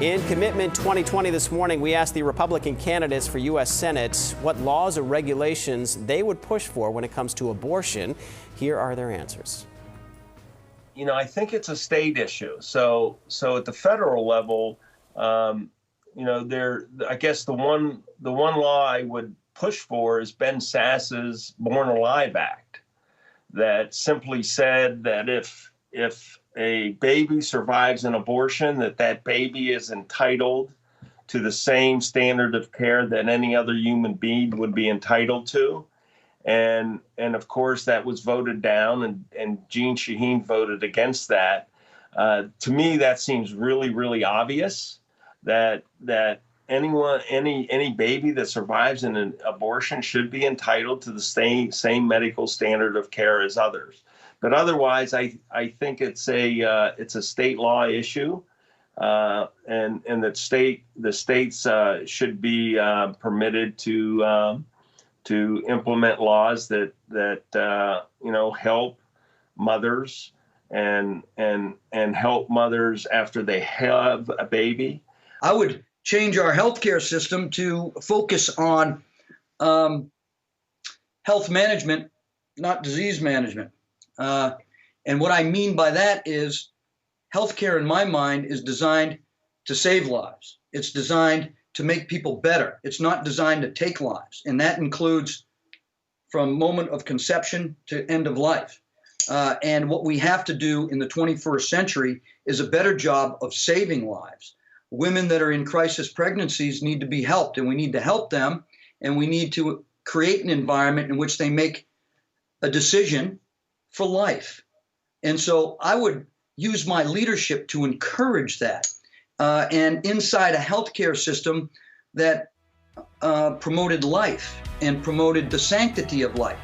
In Commitment 2020 this morning, we asked the Republican candidates for U.S. Senate what laws or regulations they would push for when it comes to abortion. Here are their answers. You know, I think it's a state issue. So at the federal level, you know, I guess the one law I would push for is Ben Sasse's Born Alive Act, that simply said that if a baby survives an abortion, that baby is entitled to the same standard of care that any other human being would be entitled to. And of course, that was voted down, and Jeanne Shaheen voted against that. To me, that seems really, really obvious that any baby that survives an abortion should be entitled to the same medical standard of care as others. But otherwise, I think it's a state law issue, and that the states should be permitted to implement laws that you know, help mothers and help mothers after they have a baby. I would change our healthcare system to focus on health management, not disease management. And what I mean by that is healthcare, in my mind, is designed to save lives. It's designed to make people better. It's not designed to take lives. And that includes from moment of conception to end of life. And what we have to do in the 21st century is a better job of saving lives. Women that are in crisis pregnancies need to be helped, and we need to help them, and we need to create an environment in which they make a decision for life. And so I would use my leadership to encourage that. And inside a healthcare system that promoted life and promoted the sanctity of life.